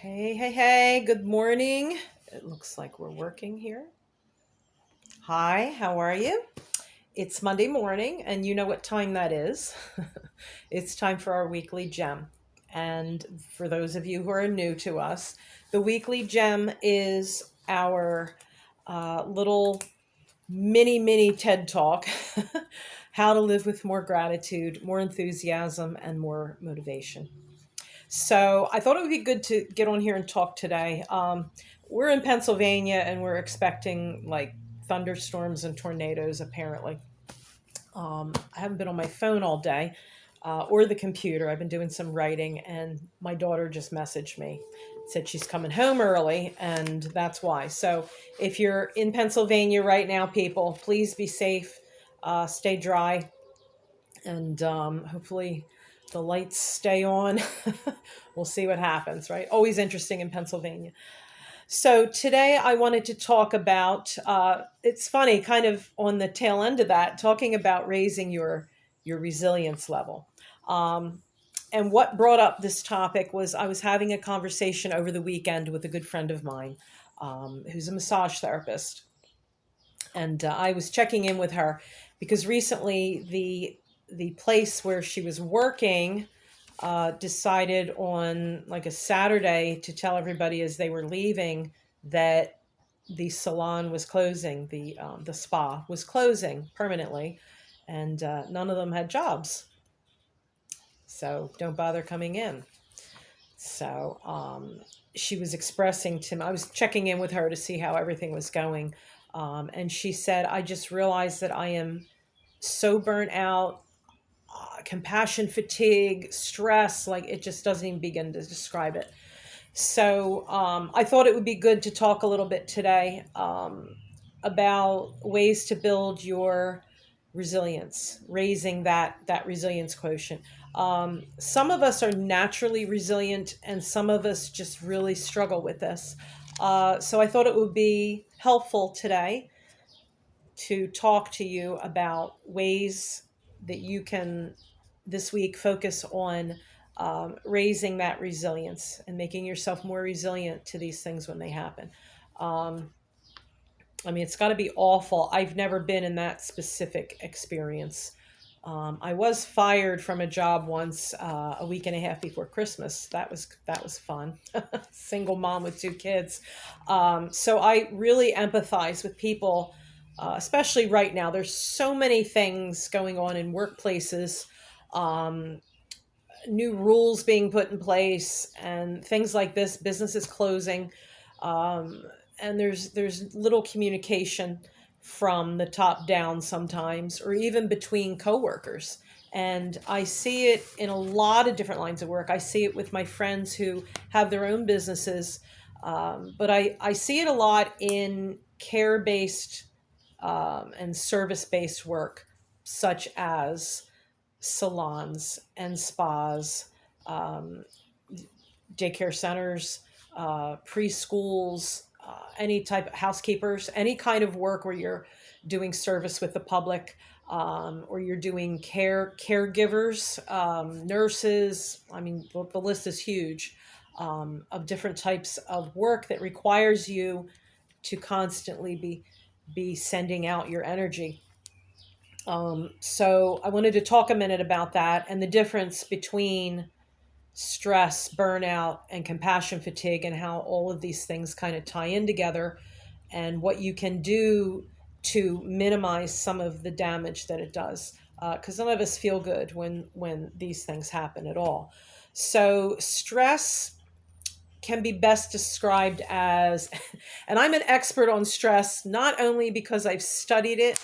Hey, hey, hey, good morning. It looks like we're working here. Hi, how are you? It's Monday morning, and you know what time that is. It's time for our weekly gem. And for those of you who are new to us, the weekly gem is our little mini TED talk how to live with more gratitude, more enthusiasm, and more motivation. So I thought it would be good to get on here and talk today. We're in Pennsylvania and we're expecting like thunderstorms and tornadoes, apparently. I haven't been on my phone all day or the computer. I've been doing some writing, and my daughter just messaged me, said she's coming home early, and that's why. So if you're in Pennsylvania right now, people, please be safe, stay dry, and hopefully the lights stay on. We'll see what happens, right? Always interesting in Pennsylvania. So today I wanted to talk about, it's funny, kind of on the tail end of that, talking about raising your resilience level. Um, and what brought up this topic was I was having a conversation over the weekend with a good friend of mine, who's a massage therapist. And I was checking in with her because recently the place where she was working decided on like a Saturday to tell everybody as they were leaving that the salon was closing, the spa was closing permanently, and none of them had jobs. So don't bother coming in. So she was expressing to me, I was checking in with her to see how everything was going. And she said, I just realized that I am so burnt out, compassion fatigue, stress, like it just doesn't even begin to describe it. So I thought it would be good to talk a little bit today about ways to build your resilience, raising that resilience quotient. Some of us are naturally resilient, and some of us just really struggle with this. So I thought it would be helpful today to talk to you about ways that you can this week focus on raising that resilience and making yourself more resilient to these things when they happen. Um, I mean, it's got to be awful. I've never been in that specific experience. I was fired from a job once a week and a half before Christmas. That was fun. Single mom with two kids, so I really empathize with people, especially right now. There's so many things going on in workplaces, um, new rules being put in place, and things like this. Businesses closing, um, and there's little communication from the top down sometimes, or even between coworkers. And I see it in a lot of different lines of work. I see it with my friends who have their own businesses, but I see it a lot in care based and service based work, such as salons and spas, um, daycare centers, preschools, any type of housekeepers, any kind of work where you're doing service with the public, or you're doing caregivers, nurses. I mean, the list is huge, of different types of work that requires you to constantly be sending out your energy. So I wanted to talk a minute about that and the difference between stress, burnout, and compassion fatigue, and how all of these things kind of tie in together, and what you can do to minimize some of the damage that it does. Because none of us feel good when these things happen at all. So stress can be best described as, and I'm an expert on stress, not only because I've studied it,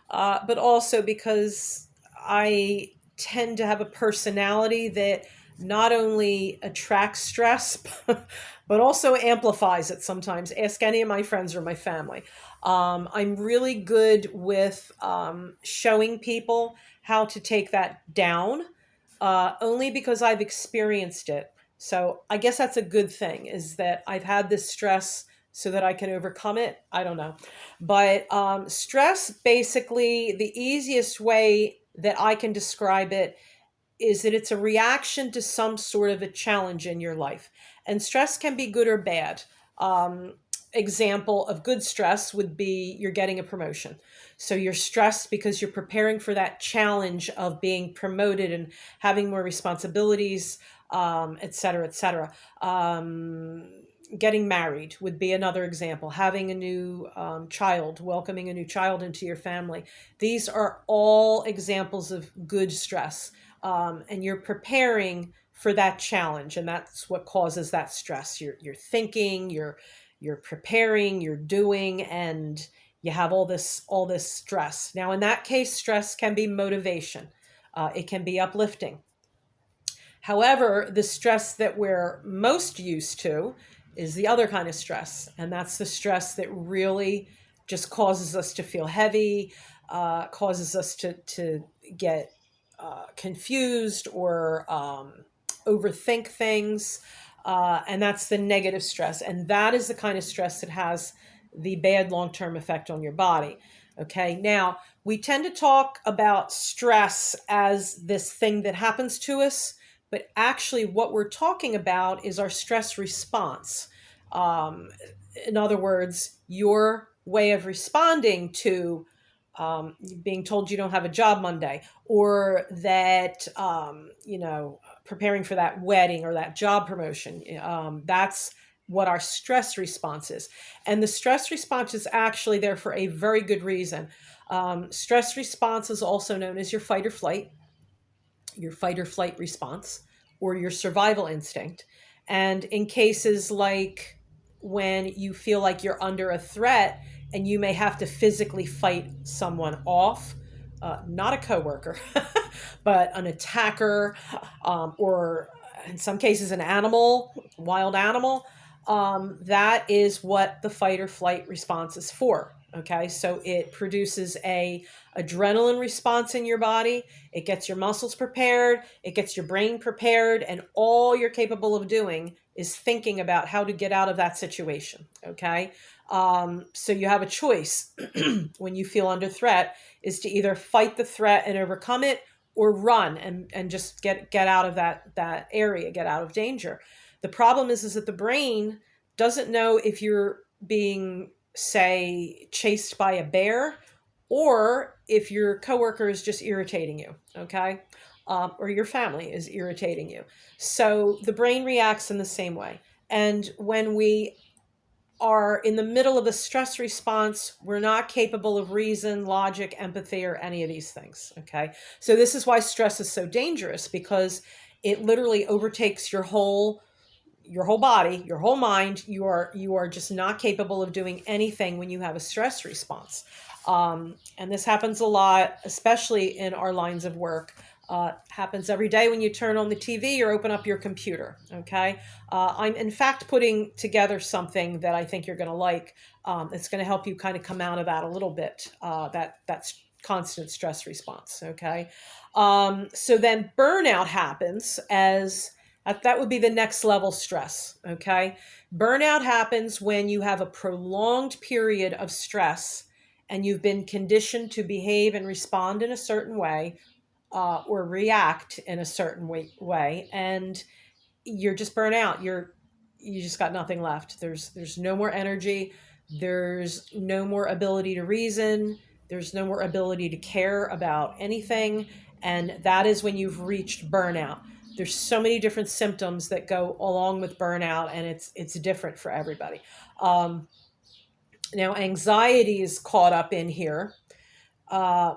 but also because I tend to have a personality that not only attracts stress, but also amplifies it sometimes. Ask any of my friends or my family. I'm really good with showing people how to take that down, only because I've experienced it. So I guess that's a good thing, is that I've had this stress so that I can overcome it. I don't know. But stress, basically, the easiest way that I can describe it is that it's a reaction to some sort of a challenge in your life. And stress can be good or bad. Um, Example of good stress would be you're getting a promotion. So you're stressed because you're preparing for that challenge of being promoted and having more responsibilities, et cetera, et cetera. Getting married would be another example. Having a new child, welcoming a new child into your family. These are all examples of good stress. And you're preparing for that challenge, and that's what causes that stress. You're thinking, you're preparing, you're doing, and you have all this stress. Now, in that case, stress can be motivation. It can be uplifting. However, the stress that we're most used to is the other kind of stress, and that's the stress that really just causes us to feel heavy, causes us to get confused or overthink things, and that's the negative stress, and that is the kind of stress that has the bad long-term effect on your body. Okay, now we tend to talk about stress as this thing that happens to us, but actually, what we're talking about is our stress response. Um, in other words, your way of responding to being told you don't have a job Monday, or that, preparing for that wedding or that job promotion. That's what our stress response is. And the stress response is actually there for a very good reason. Stress response is also known as your fight or flight response, or your survival instinct. And in cases like when you feel like you're under a threat and you may have to physically fight someone off, not a coworker, but an attacker, or in some cases an animal, wild animal, that is what the fight or flight response is for. Okay, so it produces a adrenaline response in your body. It gets your muscles prepared, it gets your brain prepared, and all you're capable of doing is thinking about how to get out of that situation. Okay, so you have a choice when you feel under threat, is to either fight the threat and overcome it, or run and just get out of that area, get out of danger. The problem is that the brain doesn't know if you're being, say, chased by a bear, or if your coworker is just irritating you, okay? Or your family is irritating you. So the brain reacts in the same way. And when we are in the middle of a stress response, we're not capable of reason, logic, empathy, or any of these things, okay? So this is why stress is so dangerous, because it literally overtakes your whole body, your whole mind. You are just not capable of doing anything when you have a stress response. And this happens a lot, especially in our lines of work. Happens every day when you turn on the TV or open up your computer. Okay, I'm in fact putting together something that I think you're going to like. It's going to help you kind of come out of that a little bit. That's constant stress response. Okay, so then burnout happens as that would be the next level stress. Okay, burnout happens when you have a prolonged period of stress and you've been conditioned to behave and respond in a certain way, or react in a certain way, and you're just burnt out. You just got nothing left. There's no more energy. There's no more ability to reason. There's no more ability to care about anything, and that is when you've reached burnout. There's so many different symptoms that go along with burnout, and it's different for everybody. Now, anxiety is caught up in here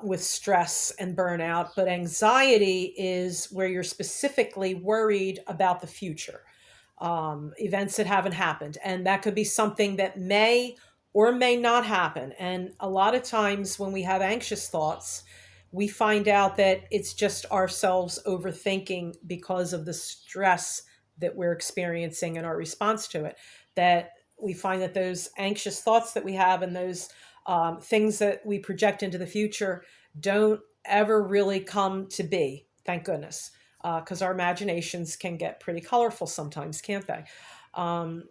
with stress and burnout, but anxiety is where you're specifically worried about the future, events that haven't happened. And that could be something that may or may not happen. And a lot of times when we have anxious thoughts, we find out that it's just ourselves overthinking because of the stress that we're experiencing and our response to it. That we find that those anxious thoughts that we have and those things that we project into the future don't ever really come to be, thank goodness, because our imaginations can get pretty colorful sometimes, can't they?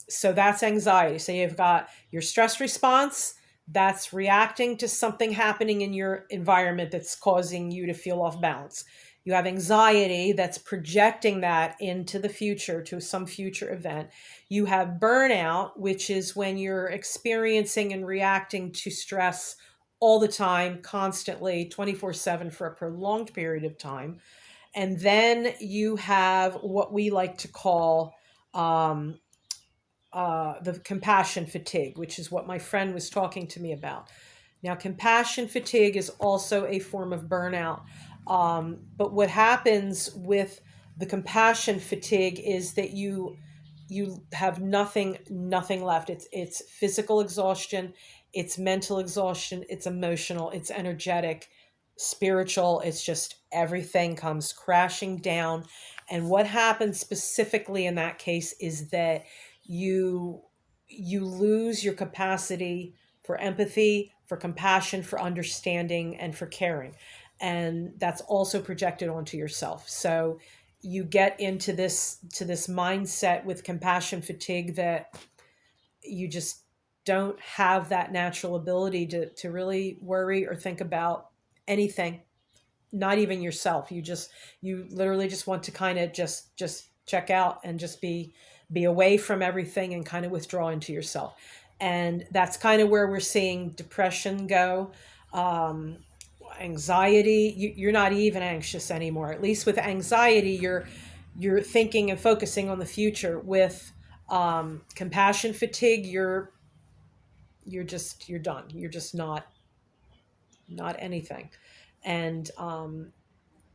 So that's anxiety. So you've got your stress response, that's reacting to something happening in your environment that's causing you to feel off balance. You have anxiety that's projecting that into the future to some future event. You have burnout, which is when you're experiencing and reacting to stress all the time, constantly, 24/7 for a prolonged period of time. And then you have what we like to call um, the compassion fatigue, which is what my friend was talking to me about. Now, compassion fatigue is also a form of burnout. But what happens with the compassion fatigue is that you have nothing left. It's physical exhaustion, it's mental exhaustion, it's emotional, it's energetic, spiritual. It's just everything comes crashing down. And what happens specifically in that case is that you you lose your capacity for empathy, for compassion, for understanding, and for caring. And that's also projected onto yourself. So you get into this mindset with compassion fatigue that you just don't have that natural ability to really worry or think about anything, not even yourself. You literally just want to kind of just check out and just be away from everything and kind of withdraw into yourself. And that's kind of where we're seeing depression go. um, Anxiety, you're not even anxious anymore. At least with anxiety, you're thinking and focusing on the future. With compassion fatigue, you're done. You're just not anything. And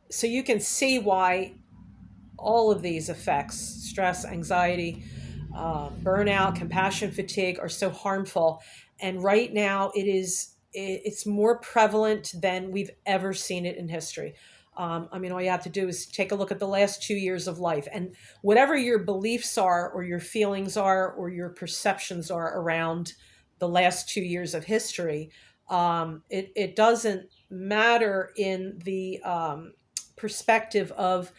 so you can see why all of these effects, stress, anxiety, burnout, compassion fatigue, are so harmful. And right now it's more prevalent than we've ever seen it in history. I mean, all you have to do is take a look at the last 2 years of life, and whatever your beliefs are or your feelings are or your perceptions are around the last 2 years of history, it doesn't matter in the perspective of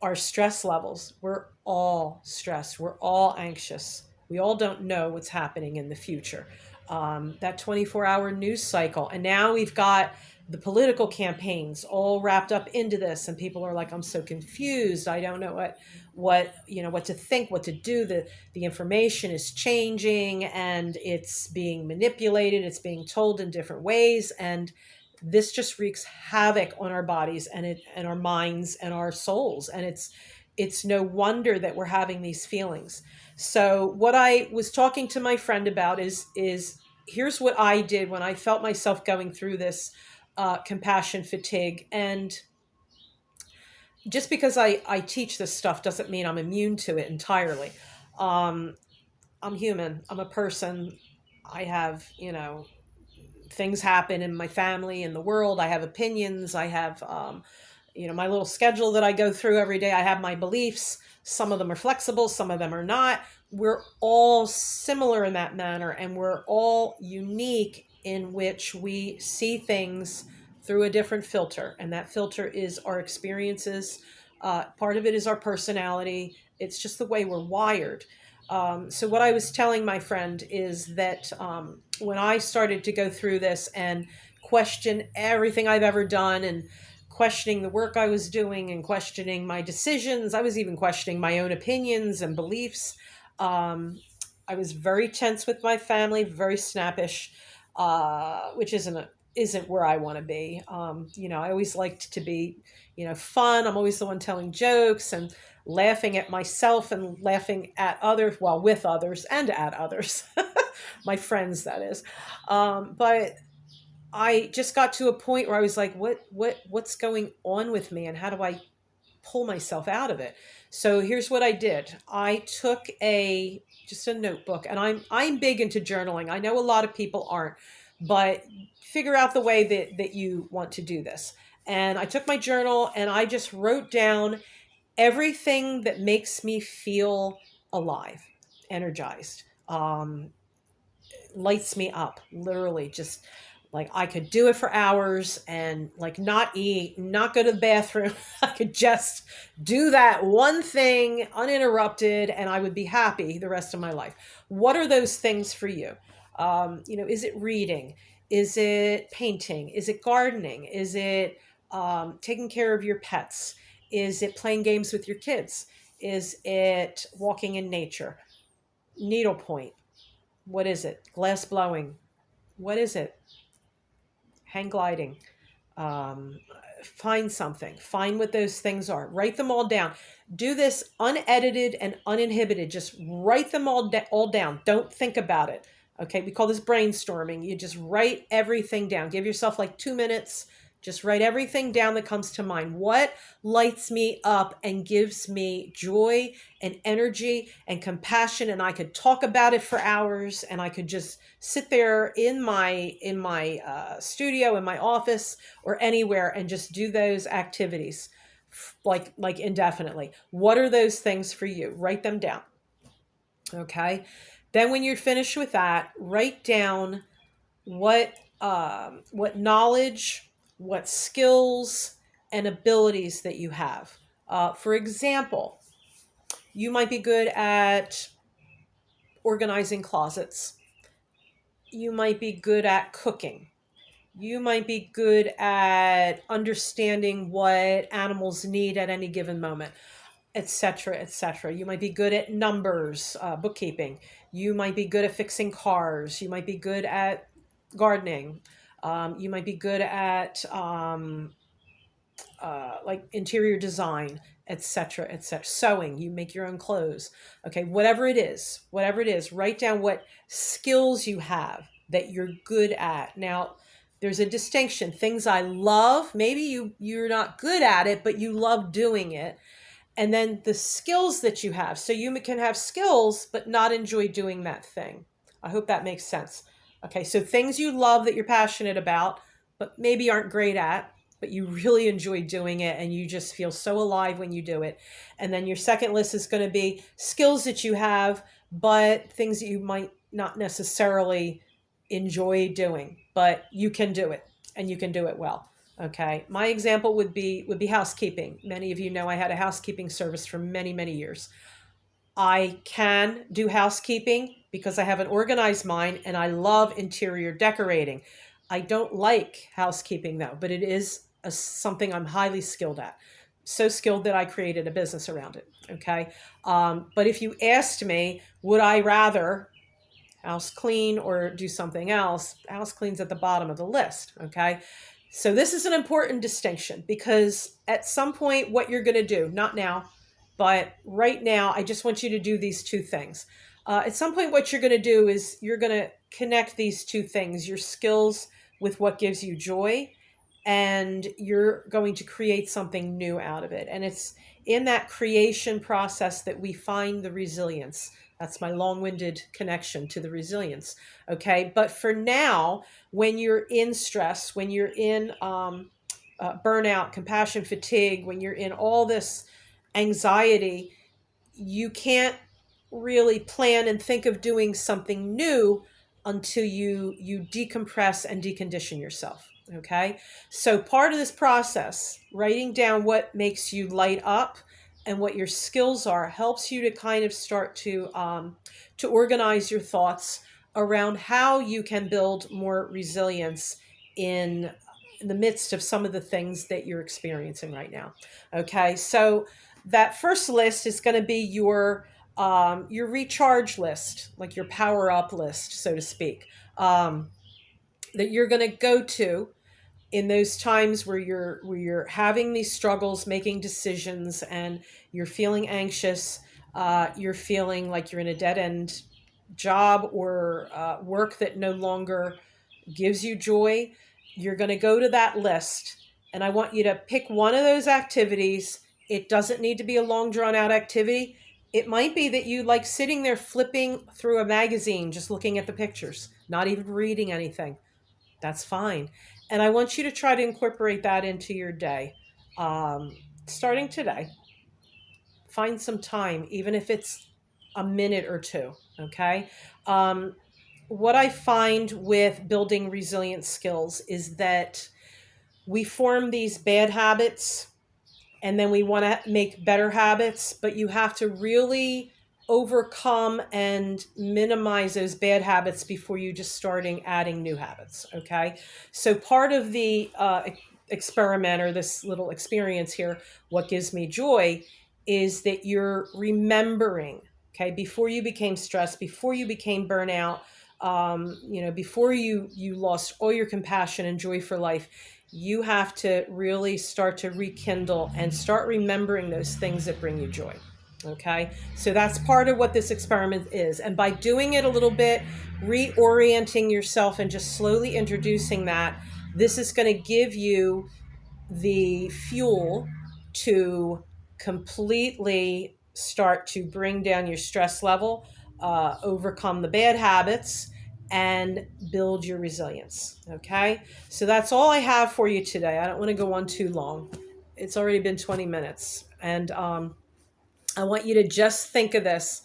our stress levels. We're all stressed. We're all anxious. We all don't know what's happening in the future. That 24-hour news cycle. And now we've got the political campaigns all wrapped up into this. And people are like, I'm so confused. I don't know what to think, what to do. The information is changing and it's being manipulated. It's being told in different ways. And this just wreaks havoc on our bodies and our minds and our souls. And it's no wonder that we're having these feelings. So what I was talking to my friend about is here's what I did when I felt myself going through this compassion fatigue. And just because I teach this stuff doesn't mean I'm immune to it entirely. um, I'm human, I'm a person. I have, things happen in my family, in the world. I have opinions. I have, my little schedule that I go through every day. I have my beliefs. Some of them are flexible, some of them are not. We're all similar in that manner, and we're all unique in which we see things through a different filter. And that filter is our experiences. Part of it is our personality. It's just the way we're wired. So what I was telling my friend is that when I started to go through this and question everything I've ever done, and questioning the work I was doing and questioning my decisions, I was even questioning my own opinions and beliefs. Um, I was very tense with my family, very snappish, which isn't where I want to be. I always liked to be, fun. I'm always the one telling jokes and laughing at myself and laughing at others, well, with others and at others, my friends, that is. But I just got to a point where I was like, what's going on with me, and how do I pull myself out of it? So here's what I did. I took just a notebook, and I'm big into journaling. I know a lot of people aren't, but figure out the way that you want to do this. And I took my journal and I just wrote down everything that makes me feel alive, energized, lights me up, literally. Just like I could do it for hours and like not eat, not go to the bathroom. I could just do that one thing uninterrupted and I would be happy the rest of my life. What are those things for you? Is it reading? Is it painting? Is it gardening? Is it taking care of your pets? Is it playing games with your kids? Is it walking in nature? Needlepoint. What is it? Glass blowing. What is it? Hang gliding. um, Find something, find what those things are, write them all down. Do this unedited and uninhibited. Just write them all down. Don't think about it. Okay, we call this brainstorming. You just write everything down. Give yourself like 2 minutes. Just write everything down that comes to mind. What lights me up and gives me joy and energy and compassion, and I could talk about it for hours, and I could just sit there in my studio, in my office, or anywhere, and just do those activities like indefinitely. What are those things for you? Write them down. Okay, then when you're finished with that, write down what knowledge, what skills and abilities that you have. For example, you might be good at organizing closets. You might be good at cooking. You might be good at understanding what animals need at any given moment, etc., etc. You might be good at numbers, bookkeeping. You might be good at fixing cars. You might be good at gardening. You might be good at like interior design, etc., etc. Sewing. You make your own clothes. Okay, whatever it is, write down what skills you have that you're good at. Now, there's a distinction. Things I love, maybe you're not good at it, but you love doing it. And then the skills that you have. So you can have skills but not enjoy doing that thing. I hope that makes sense. Okay, so things you love that you're passionate about but maybe aren't great at, but you really enjoy doing it and you just feel so alive when you do it. And then your second list is going to be skills that you have but things that you might not necessarily enjoy doing, but you can do it and you can do it well. Okay, my example would be housekeeping. Many of you know I had a housekeeping service for many, many years. I can do housekeeping because I have an organized mind and I love interior decorating. I don't like housekeeping though, but it is something I'm highly skilled at. So skilled that I created a business around it. Okay, but if you asked me, would I rather house clean or do something else? House clean's at the bottom of the list. Okay, so this is an important distinction because at some point, what you're going to do, not now, but right now, I just want you to do these two things. At some point, what you're going to do is you're going to connect these two things, your skills with what gives you joy, and you're going to create something new out of it. And it's in that creation process that we find the resilience. That's my long-winded connection to the resilience. Okay. But for now, when you're in stress, when you're in burnout, compassion fatigue, when you're in all this anxiety, you can't really plan and think of doing something new until you decompress and decondition yourself. Okay, so part of this process, writing down what makes you light up and what your skills are, helps you to kind of start to organize your thoughts around how you can build more resilience in the midst of some of the things that you're experiencing right now. Okay, so that first list is going to be your recharge list, like your power up list, so to speak, that you're going to go to in those times where you're having these struggles, making decisions, and you're feeling anxious. You're feeling like you're in a dead end job or work that no longer gives you joy. You're going to go to that list, and I want you to pick one of those activities. It doesn't need to be a long, drawn out activity. It might be that you like sitting there flipping through a magazine, just looking at the pictures, not even reading anything. That's fine. And I want you to try to incorporate that into your day. Starting today, find some time, even if it's a minute or two. Okay. What I find with building resilient skills is that we form these bad habits and then we want to make better habits, but you have to really overcome and minimize those bad habits before you just starting adding new habits. Okay. So part of the experiment or this little experience here, what gives me joy, is that you're remembering, okay, before you became stressed, before you became burnout, before you lost all your compassion and joy for life, you have to really start to rekindle and start remembering those things that bring you joy. Okay, so that's part of what this experiment is. And by doing it a little bit, reorienting yourself and just slowly introducing that, this is going to give you the fuel to completely start to bring down your stress level, overcome the bad habits, and build your resilience. Okay, so that's all I have for you today. I don't want to go on too long. It's already been 20 minutes. And I want you to just think of this.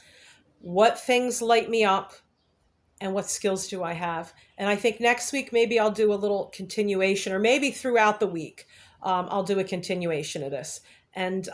What things light me up? And what skills do I have? And I think next week, maybe I'll do a little continuation, or maybe throughout the week, I'll do a continuation of this. And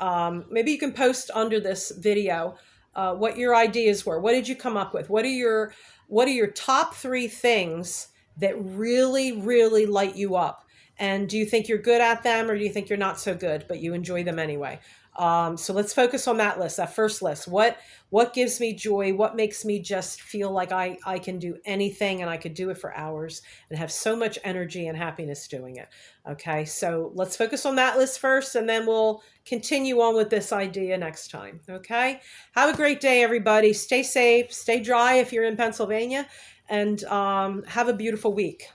maybe you can post under this video what your ideas were. What did you come up with? What are your top 3 things that really, really light you up? And do you think you're good at them, or do you think you're not so good, but you enjoy them anyway? So let's focus on that list, that first list. What gives me joy? What makes me just feel like I can do anything, and I could do it for hours and have so much energy and happiness doing it? Okay, so let's focus on that list first, and then we'll continue on with this idea next time. Okay, have a great day, everybody. Stay safe, stay dry if you're in Pennsylvania, and have a beautiful week.